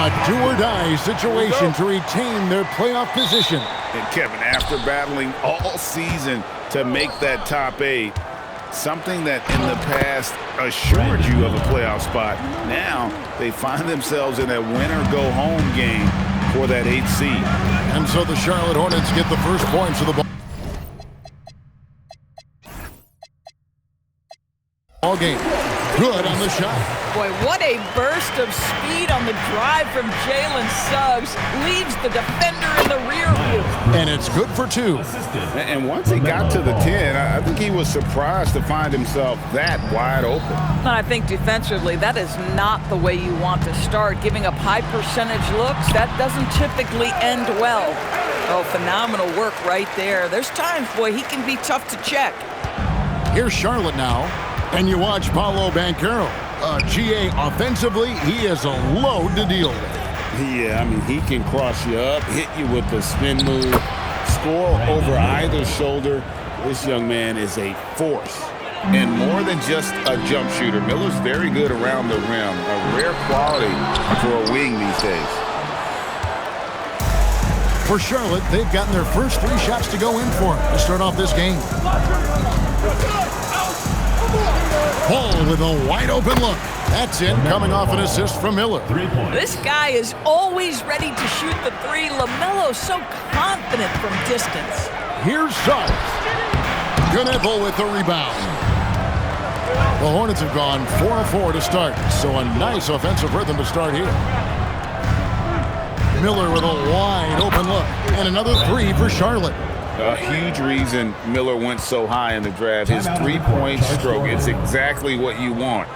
A do-or-die situation to retain their playoff position. And Kevin, after battling all season to make that top 8, something that in the past assured you of a playoff spot, now they find themselves in a win-or-go-home game for that 8th seed. And so the Charlotte Hornets get the first points of the ball game. Good on the shot. Boy, what a burst of speed on the drive from Jalen Suggs. Leaves the defender in the rear view. And it's good for 2. And once he got to the 10, I think he was surprised to find himself that wide open. I think defensively, that is not the way you want to start. Giving up high percentage looks, that doesn't typically end well. Oh, phenomenal work right there. There's times, boy, he can be tough to check. Here's Charlotte now. And you watch Paolo Banchero. GA offensively, he is a load to deal with. Yeah, I mean, he can cross you up, hit you with the spin move, score over either shoulder. This young man is a force. And more than just a jump shooter, Miller's very good around the rim. A rare quality for a wing these days. For Charlotte, they've gotten their first 3 shots to go in for to start off this game. Paul with a wide-open look. That's it, coming off an assist from Miller. This guy is always ready to shoot the 3. LaMelo so confident from distance. Here's Suggs. Guneville with the rebound. The Hornets have gone 4 of 4 to start, so a nice offensive rhythm to start here. Miller with a wide-open look, and another 3 for Charlotte. A huge reason Miller went so high in the draft. His three-point stroke, it's exactly what you want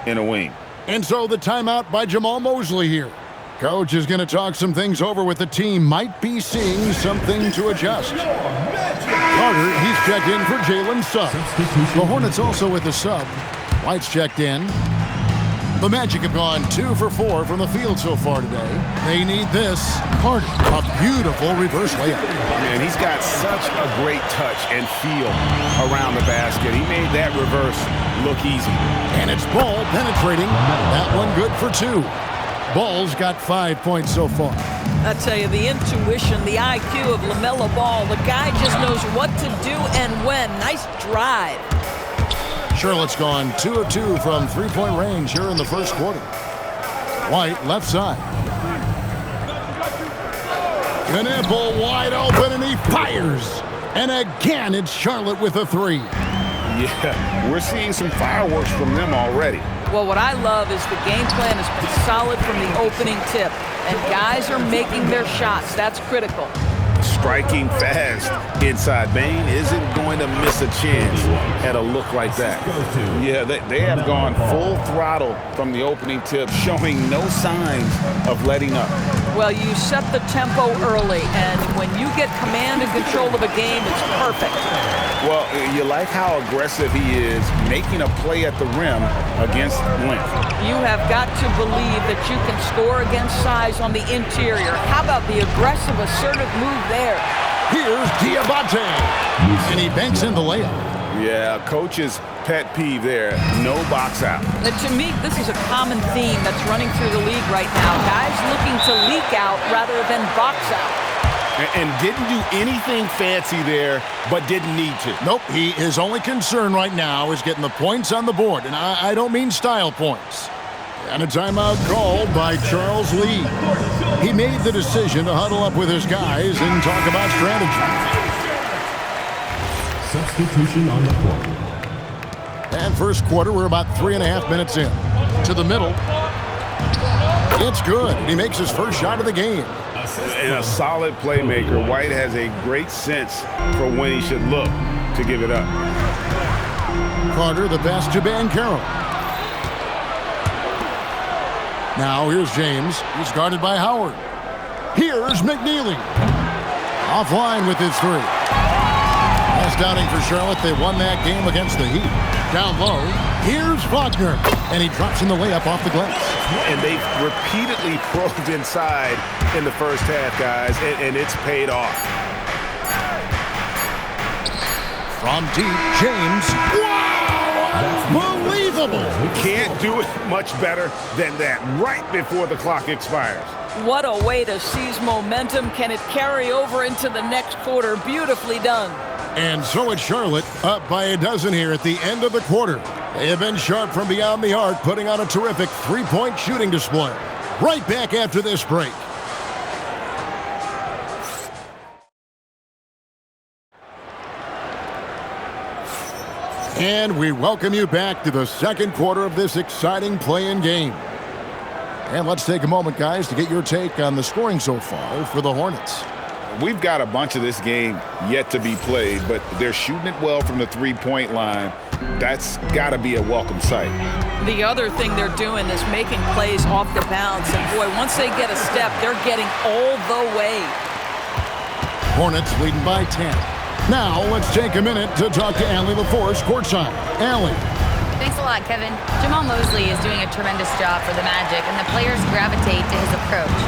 in a wing. And so the timeout by Jamal Mosley here. Coach is going to talk some things over with the team. Might be seeing something to adjust. Carter, he's checked in for Jalen Suggs. The Hornets also with the sub. White's checked in. The Magic have gone 2 for 4 from the field so far today. They need this. Carter, a beautiful reverse layup. Man, he's got such a great touch and feel around the basket. He made that reverse look easy. And it's Ball penetrating. That one good for 2. Ball's got 5 points so far. I tell you, the intuition, the IQ of LaMelo Ball, the guy just knows what to do and when. Nice drive. Charlotte's gone 2 of 2 from 3-point range here in the first quarter. White, left side. Guneville wide open, and he fires. And again, it's Charlotte with a 3. Yeah, we're seeing some fireworks from them already. Well, what I love is the game plan has been solid from the opening tip. And guys are making their shots. That's critical. Striking fast inside. Bain isn't going to miss a chance at a look like that. Yeah, they have gone full throttle from the opening tip, showing no signs of letting up. Well, you set the tempo early, and when you get command and control of a game, it's perfect. Well, you like how aggressive he is, making a play at the rim against length. You have got to believe that you can score against size on the interior. How about the aggressive, assertive move there? Here's Diabate. And he banks in the layup. Yeah, coach's pet peeve there. No box out. And to me, this is a common theme that's running through the league right now. Guys looking to leak out rather than box out. And didn't do anything fancy there, but didn't need to. Nope, his only concern right now is getting the points on the board. And I don't mean style points. And a timeout called by Charles Lee. He made the decision to huddle up with his guys and talk about strategy. Substitution on the court. And first quarter, we're about 3.5 minutes in. To the middle. It's good. He makes his first shot of the game. And a solid playmaker. White has a great sense for when he should look to give it up. Carter, the pass to Banchero. Now here's James. He's guarded by Howard. Here's McNeely. Offline with his 3. Last outing for Charlotte. They won that game against the Heat. Down low. Here's Faulkner. And he drops in the layup off the glass. And they've repeatedly probed inside in the first half, guys, and it's paid off. From deep, James. Wow! Unbelievable. Can't do it much better than that right before the clock expires. What a way to seize momentum. Can it carry over into the next quarter? Beautifully done. And so it's Charlotte up by a dozen here at the end of the quarter. They have been sharp from beyond the arc, putting on a terrific three-point shooting display. Right back after this break. And we welcome you back to the second quarter of this exciting play-in game. And let's take a moment, guys, to get your take on the scoring so far for the Hornets. We've got a bunch of this game yet to be played, but they're shooting it well from the three-point line. That's got to be a welcome sight. The other thing they're doing is making plays off the bounce. And, boy, once they get a step, they're getting all the way. Hornets leading by 10. Now, let's take a minute to talk to Allie LaForce courtside. Allie. Thanks a lot, Kevin. Jamal Mosley is doing a tremendous job for the Magic, and the players gravitate to his approach.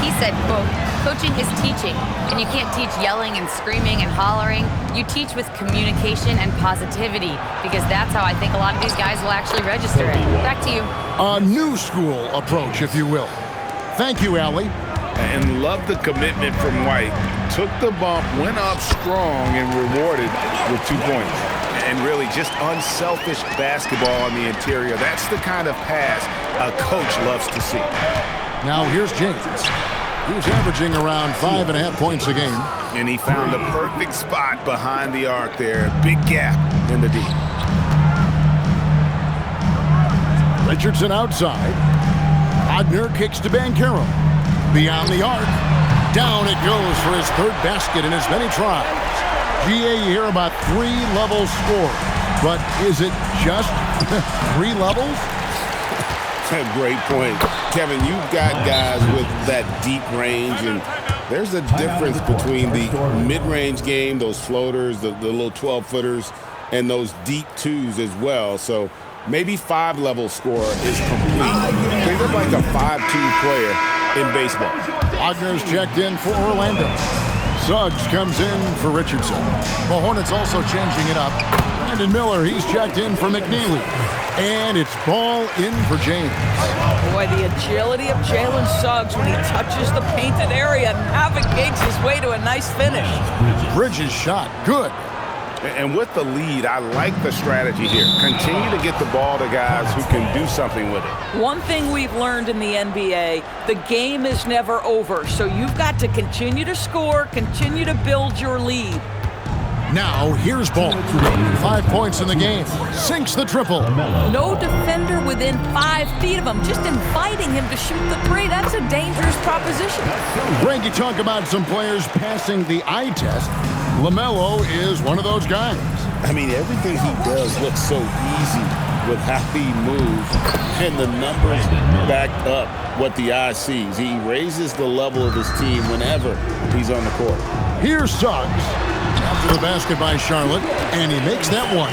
He said, quote, "Coaching is teaching, and you can't teach yelling and screaming and hollering. You teach with communication and positivity, because that's how I think a lot of these guys will actually register it." Back to you. A new school approach, if you will. Thank you, Allie. And love the commitment from White. Took the bump, went up strong, and rewarded with 2 points. And really just unselfish basketball on the interior. That's the kind of pass a coach loves to see. Now here's James. He's averaging around 5.5 points a game. And he found the perfect spot behind the arc there. Big gap in the D. Richardson outside. Wagner kicks to Banchero. Beyond the arc. Down it goes for his third basket in as many tries. GA, you hear about 3 level score. But is it just 3 levels? Great point. Kevin, you've got guys with that deep range, and there's a difference between the mid-range game, those floaters, the little 12-footers, and those deep twos as well. So maybe 5-level score is complete. Think of like a 5-2 player in baseball. Wagner's checked in for Orlando. Suggs comes in for Richardson. The Hornets also changing it up. Brandon Miller, he's checked in for McNeely. And it's ball in for James. Boy, the agility of Jalen Suggs when he touches the painted area, navigates his way to a nice finish. Bridges shot, good. And with the lead, I like the strategy here. Continue to get the ball to guys who can do something with it. One thing we've learned in the NBA, the game is never over. So you've got to continue to score, continue to build your lead. Now, here's Ball. 5 points in the game. Sinks the triple. No defender within 5 feet of him, just inviting him to shoot the three. That's a dangerous proposition. Greg, you talk about some players passing the eye test. LaMelo is one of those guys. I mean, everything he does looks so easy with how he moves, and the numbers back up what the eye sees. He raises the level of his team whenever he's on the court. Here's Suggs. After the basket by Charlotte, and he makes that one.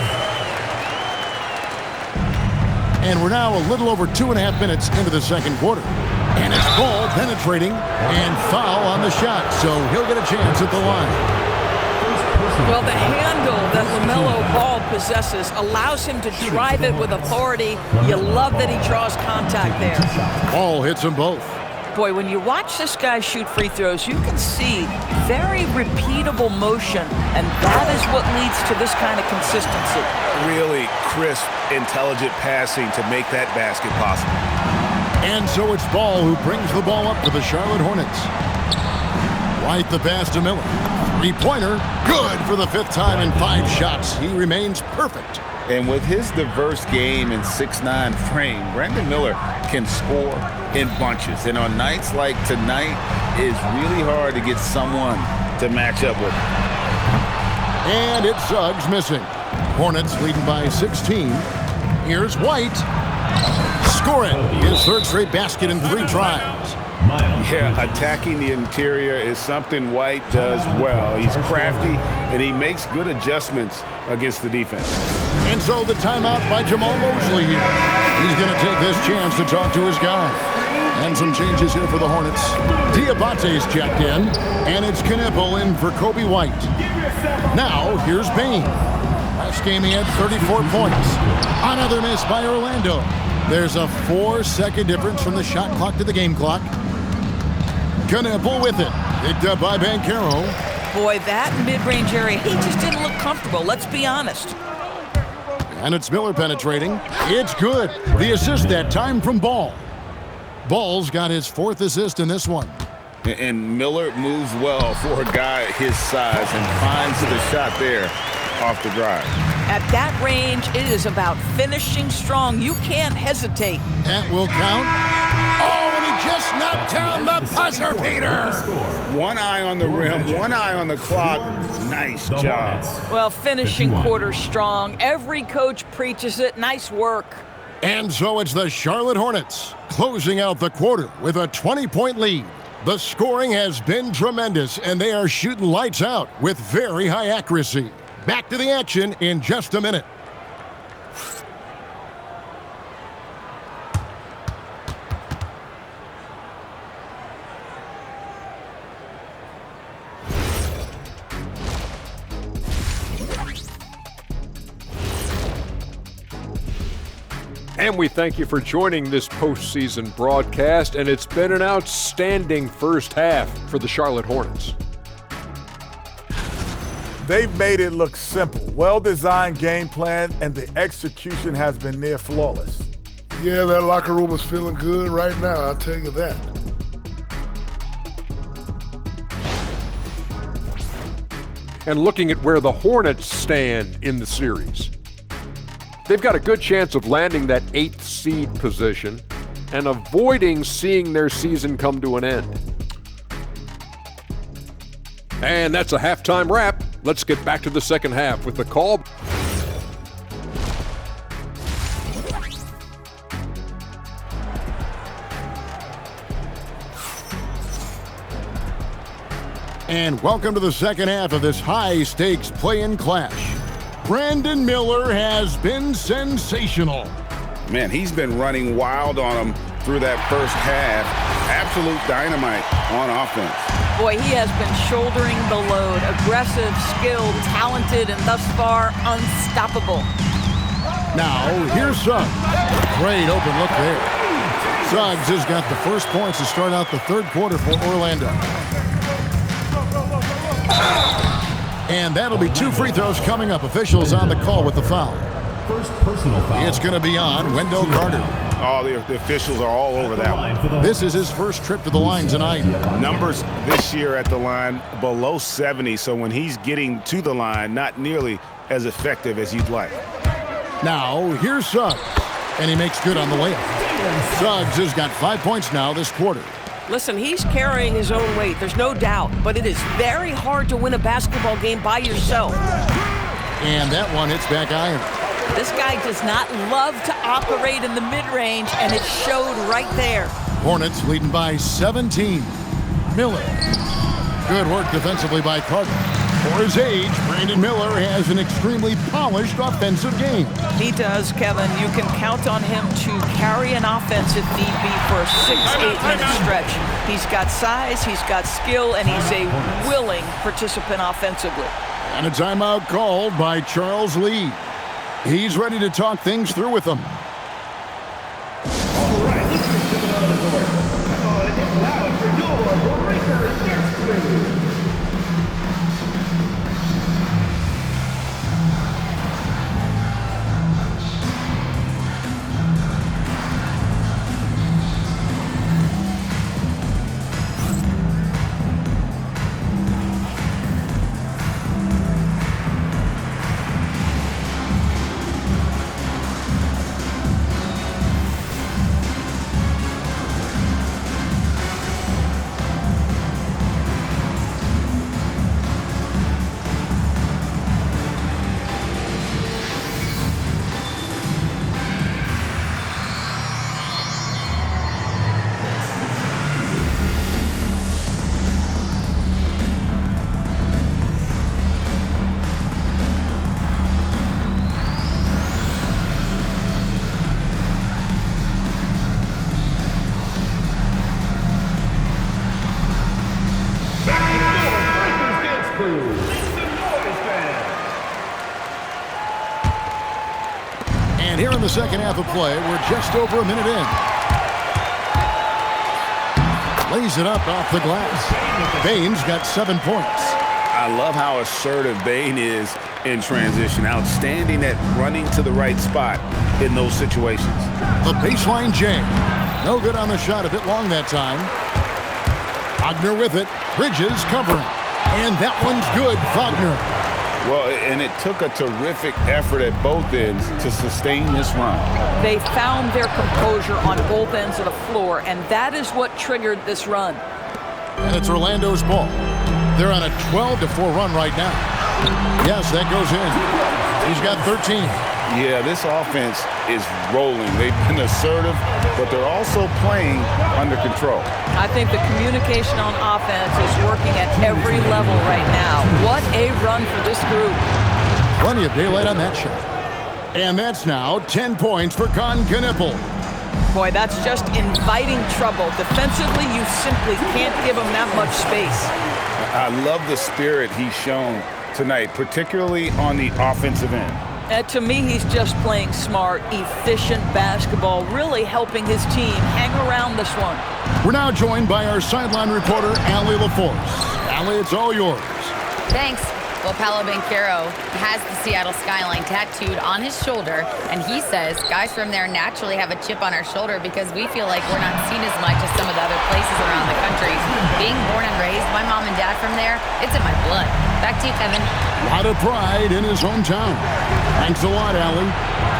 And we're now a little over 2.5 minutes into the second quarter. And it's Ball penetrating and foul on the shot, so he'll get a chance at the line. Well, the handle that LaMelo Ball possesses allows him to drive it with authority. You love that he draws contact there. Ball hits them both. Boy, when you watch this guy shoot free throws, you can see very repeatable motion, and that is what leads to this kind of consistency. Really crisp, intelligent passing to make that basket possible. And so it's Ball who brings the ball up to the Charlotte Hornets. White the pass to Miller. Three-pointer, good for the 5th time in 5 shots. He remains perfect. And with his diverse game and 6'9" frame, Brandon Miller can score in bunches. And on nights like tonight, it's really hard to get someone to match up with him. And it's Suggs missing. Hornets leading by 16. Here's White. Scoring his 3rd straight basket in 3 tries. Yeah, attacking the interior is something White does well. He's crafty, and he makes good adjustments against the defense. And so the timeout by Jamal Mosley here. He's going to take this chance to talk to his guy. And some changes here for the Hornets. Diabate's checked in, and it's Knipple in for Kobe White. Now, here's Bain. Last game he had 34 points. Another miss by Orlando. There's a 4-second difference from the shot clock to the game clock. Knipple with it. Picked up by Banchero. Boy, that mid-range area, he just didn't look comfortable, let's be honest. And it's Miller penetrating. It's good. The assist that time from Ball. Ball's got his 4th assist in this one. And Miller moves well for a guy his size and finds the shot there off the drive. At that range, it is about finishing strong. You can't hesitate. That will count. Oh, and he just knocked down the buzzer beater. One eye on the rim, one eye on the clock. Nice job. Well, finishing quarter strong. Every coach preaches it. Nice work. And so it's the Charlotte Hornets closing out the quarter with a 20-point lead. The scoring has been tremendous, and they are shooting lights out with very high accuracy. Back to the action in just a minute. And we thank you for joining this postseason broadcast, and it's been an outstanding first half for the Charlotte Hornets. They've made it look simple. Well-designed game plan, and the execution has been near flawless. Yeah, that locker room is feeling good right now, I'll tell you that. And looking at where the Hornets stand in the series, they've got a good chance of landing that 8th seed position and avoiding seeing their season come to an end. And that's a halftime wrap. Let's get back to the second half with the call. And welcome to the second half of this high-stakes play-in clash. Brandon Miller has been sensational. Man, he's been running wild on him through that first half. Absolute dynamite on offense. Boy, he has been shouldering the load. Aggressive, skilled, talented, and thus far, unstoppable. Now, here's Suggs. Great open look there. Suggs has got the first points to start out the third quarter for Orlando. And that'll be 2 free throws coming up. Officials on the call with the foul. First personal foul. It's going to be on Wendell Carter. Oh, the officials are all over that one. This is his first trip to the line tonight. Numbers this year at the line below 70, so when he's getting to the line, not nearly as effective as you'd like. Now, here's Suggs, and he makes good on the layup. Suggs has got 5 points now this quarter. Listen, he's carrying his own weight, there's no doubt, but it is very hard to win a basketball game by yourself. And that one hits back iron. This guy does not love to operate in the mid-range, and it showed right there. Hornets leading by 17. Miller. Good work defensively by Carter. For his age, Brandon Miller has an extremely polished offensive game. He does, Kevin. You can count on him to carry an offense if need be for a 6-8 minute stretch. He's got size, he's got skill, and he's a willing participant offensively. And a timeout called by Charles Lee. He's ready to talk things through with them. All right, let's get to the door. Come on, it's loud for your breaker next week. And here in the second half of play, we're just over a minute in. Lays it up off the glass. Bain's got 7 points. I love how assertive Bain is in transition. Outstanding at running to the right spot in those situations. The baseline J. No good on the shot, a bit long that time. Wagner with it. Bridges covering. And that one's good, Wagner. Well, and it took a terrific effort at both ends to sustain this run. They found their composure on both ends of the floor, and that is what triggered this run. And it's Orlando's ball. They're on a 12-4 run right now. Yes, that goes in. He's got 13. Yeah, this offense is rolling. They've been assertive, but they're also playing under control. I think the communication on offense is working at every level right now. What a run for this group. Plenty of daylight on that shot. And that's now 10 points for Con Knippel. Boy, that's just inviting trouble. Defensively, you simply can't give him that much space. I love the spirit he's shown tonight, particularly on the offensive end. To me, he's just playing smart, efficient basketball, really helping his team hang around this one. We're now joined by our sideline reporter, Allie LaForce. Allie, it's all yours. Thanks. Well, Paolo Banchero has the Seattle skyline tattooed on his shoulder, and he says guys from there naturally have a chip on our shoulder because we feel like we're not seen as much as some of the other places around the country. Being born and raised, my mom and dad from there, it's in my blood. Back to you, Kevin. A lot of pride in his hometown. Thanks a lot, Allie.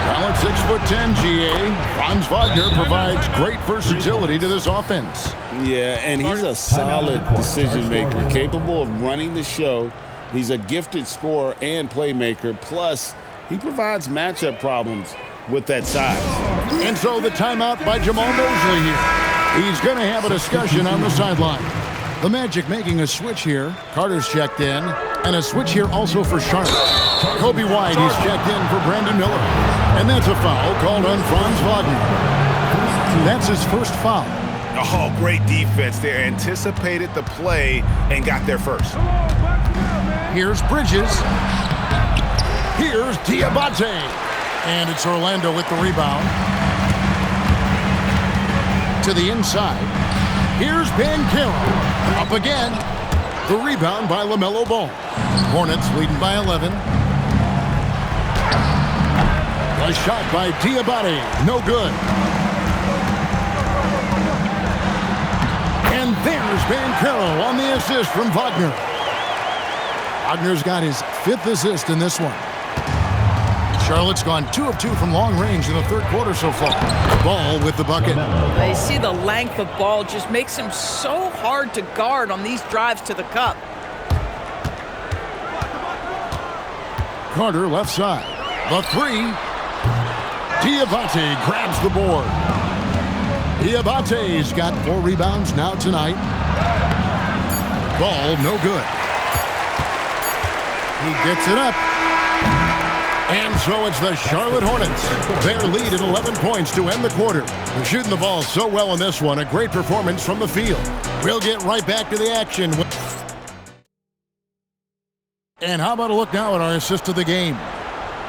Well, at 6'10", GA, Franz Wagner provides great versatility to this offense. Yeah, and he's a solid decision maker, capable of running the show. He's a gifted scorer and playmaker. Plus, he provides matchup problems with that size. And so the timeout by Jamal Mosley here. He's going to have a discussion on the sideline. The Magic making a switch here. Carter's checked in. And a switch here also for Charlotte. Kobe White is checked in for Brandon Miller. And that's a foul called on Franz Wagner. That's his first foul. Oh, great defense there. Anticipated the play and got there first. Here's Bridges. Here's Diabate. And it's Orlando with the rebound. To the inside. Here's Banchero. Up again. The rebound by LaMelo Ball. Hornets leading by 11. A shot by Diabate. No good. And there's Banchero on the assist from Wagner. Wagner's got his 5th assist in this one. Charlotte's gone 2 of 2 from long range in the third quarter so far. Ball with the bucket. They see the length of ball just makes him so hard to guard on these drives to the cup. Carter left side. The 3. Diabate grabs the board. Diabate's got 4 rebounds now tonight. Ball no good. He gets it up. And so it's the Charlotte Hornets. Their lead at 11 points to end the quarter. They're shooting the ball so well in this one. A great performance from the field. We'll get right back to the action. And how about a look now at our assist of the game?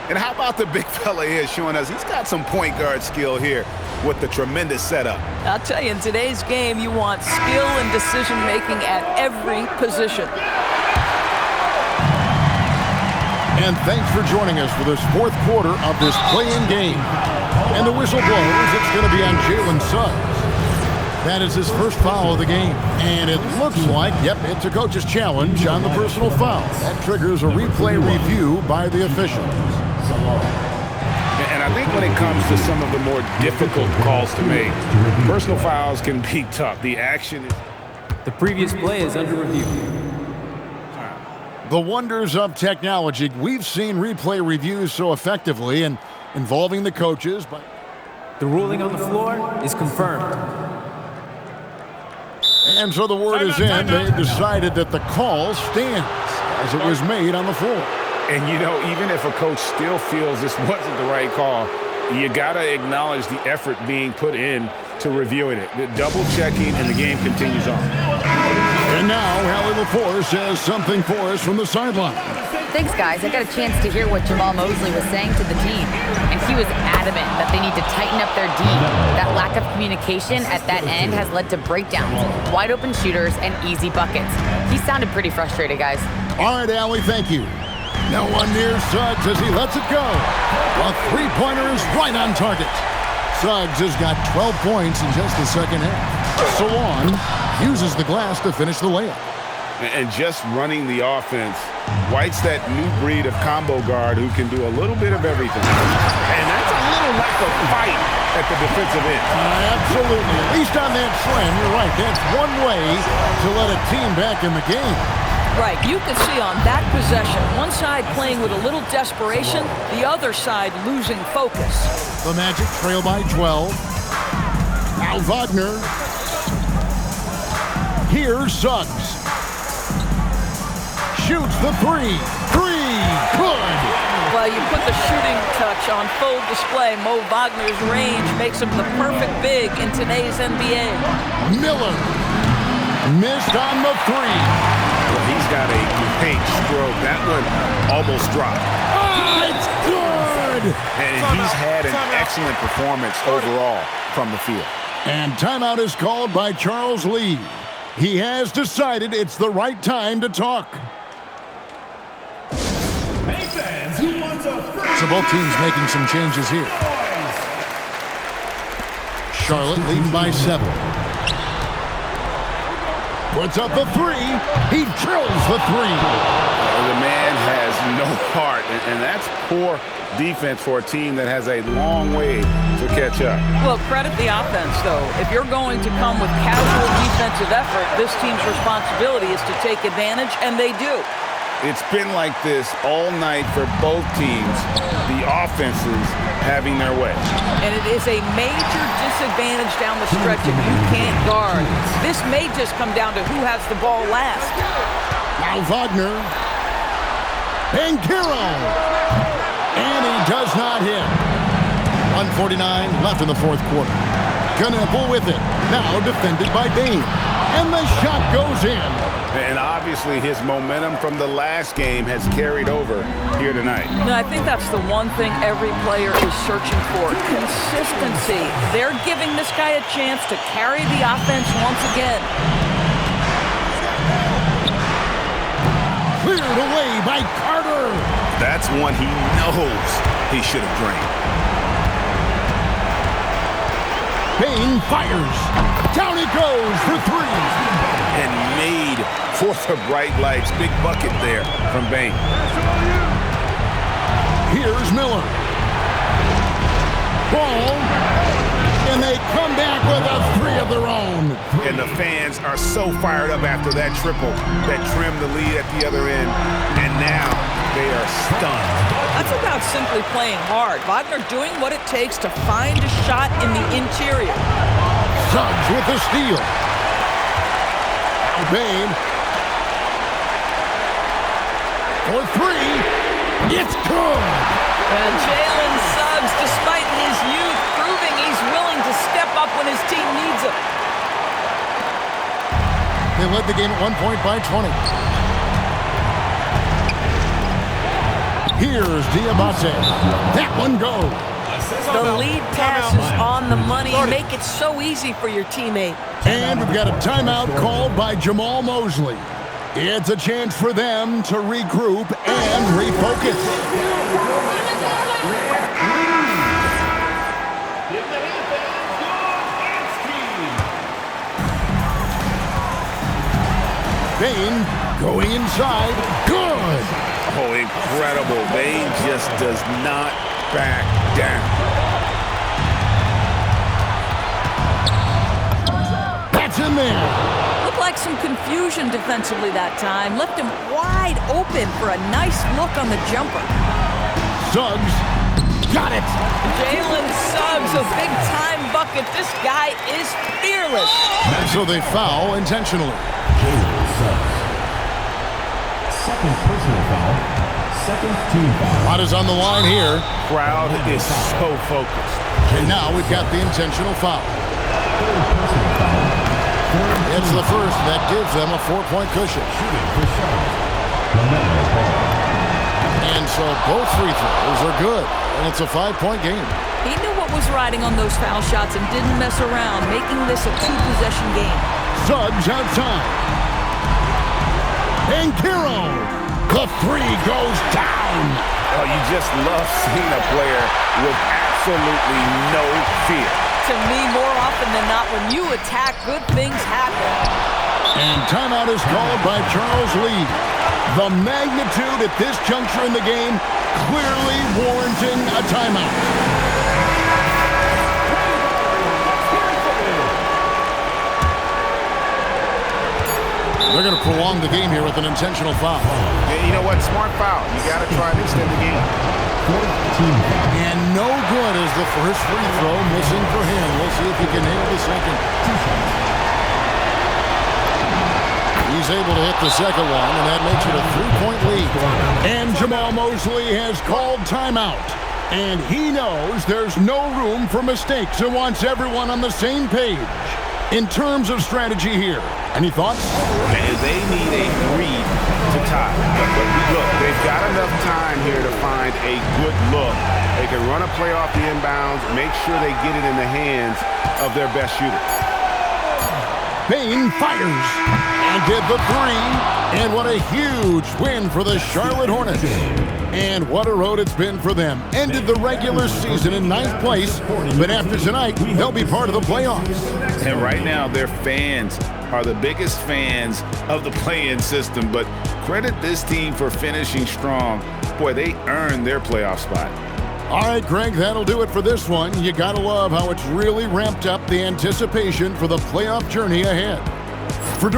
And how about the big fella here showing us he's got some point guard skill here with the tremendous setup. I'll tell you, in today's game, you want skill and decision-making at every position. And thanks for joining us for this 4th quarter of this play-in game. And the whistle blows. It's going to be on Jalen Suggs. That is his first foul of the game. And it looks like, yep, it's a coach's challenge on the personal foul. That triggers a replay review by the officials. And I think when it comes to some of the more difficult calls to make, personal fouls can be tough. The action is... The previous play is under review. The wonders of technology. We've seen replay reviews so effectively and involving the coaches. But the ruling on the floor is confirmed. And so the word is in. They decided that the call stands as it was made on the floor. And, you know, even if a coach still feels this wasn't the right call, you got to acknowledge the effort being put in to reviewing it. The double-checking, and the game continues on. And now, Allie LaForce has something for us from the sideline. Thanks, guys. I got a chance to hear what Jamal Mosley was saying to the team, and he was adamant that they need to tighten up their D. That lack of communication at that end has led to breakdowns, wide open shooters, and easy buckets. He sounded pretty frustrated, guys. All right, Allie, thank you. No one near Suggs as he lets it go. A three-pointer is right on target. Suggs has got 12 points in just the second half. Salon uses the glass to finish the layup. And just running the offense, White's that new breed of combo guard who can do a little bit of everything. And that's a little lack of fight at the defensive end. Absolutely. At least on that slam, you're right. That's one way to let a team back in the game. Right, you can see on that possession, one side playing with a little desperation, the other side losing focus. The Magic trail by 12. Now Wagner. Here's Suggs. Shoots the three. Good. Well, you put the shooting touch on full display. Mo Wagner's range makes him the perfect big in today's NBA. Miller. Missed on the three. Well, he's got a paint stroke. That one almost dropped. Oh, it's good! And he's had an excellent performance overall from the field. And timeout is called by Charles Lee. He has decided it's the right time to talk. Hey fans, who wants a free? So both teams making some changes here. Charlotte leading by 7. Puts up the three. He drills the three. The man has no heart, and that's poor defense for a team that has a long way to catch up. Well, credit the offense, though. If you're going to come with casual defensive effort, this team's responsibility is to take advantage, and they do. It's been like this all night for both teams, the offenses having their way. And it is a major disadvantage down the stretch if you can't guard. This may just come down to who has the ball last. Now Wagner. Banchero. And he does not hit. 1:49 left in the fourth quarter. Knueppel with it. Now defended by Bain. And the shot goes in. And obviously his momentum from the last game has carried over here tonight. No, I think that's the one thing every player is searching for. Consistency. They're giving this guy a chance to carry the offense once again. Cleared away by Carter. That's one he knows he should have drained. Bain fires. Down it goes for three. And made for the bright lights. Big bucket there from Bain. Here's Miller. Ball. And they come back with a three of their own. And the fans are so fired up after that triple that trimmed the lead at the other end. And now they are stunned. That's about simply playing hard. Wagner doing what it takes to find a shot in the interior. Suggs with the steal. Bain. For three. It's good. And Jalen Suggs, despite his youth, proving he's willing to step up when his team needs him. They led the game at 1 point by 20. Here's Diabate. That one goes. The lead pass is on the money. Make it so easy for your teammate. And we've got a timeout called by Jamal Mosley. It's a chance for them to regroup and refocus. Bain going inside. Good. Oh, incredible. Bain just does not back down. That's in there. Looked like some confusion defensively that time. Left him wide open for a nice look on the jumper. Suggs got it. Jalen Suggs, a big-time bucket. This guy is fearless. And so they foul intentionally. Jalen Suggs. Second personal foul. Second team foul. What is on the line here? Crowd is so focused. And now we've got the intentional foul. It's the first that gives them a 4-point cushion. so both free throws are good, and it's a 5-point game. He knew what was riding on those foul shots and didn't mess around, making this a 2-possession game. Suggs outside. And Kiro, the three goes down. Oh, you just love seeing a player with absolutely no fear. To me, more often than not, when you attack, good things happen. And timeout is called by Charles Lee. The magnitude at this juncture in the game clearly warranting a timeout. They're going to prolong the game here with an intentional foul. Yeah, you know what? Smart foul. You got to try to extend the game. And no good is the first free throw missing for him. We'll see if he can nail the second. He's able to hit the second one, and that makes it a 3-point lead. And Jamal Mosley has called timeout. And he knows there's no room for mistakes and wants everyone on the same page. In terms of strategy here, any thoughts? And they need a 3 to tie. But look, they've got enough time here to find a good look. They can run a play off the inbounds, make sure they get it in the hands of their best shooter. Payne fires and did the 3. And what a huge win for the Charlotte Hornets. And what a road it's been for them. Ended the regular season in 9th place, but after tonight, they'll be part of the playoffs. And right now, their fans are the biggest fans of the play-in system, but credit this team for finishing strong. Boy, they earned their playoff spot. All right, Greg, that'll do it for this one. You gotta love how it's really ramped up the anticipation for the playoff journey ahead. For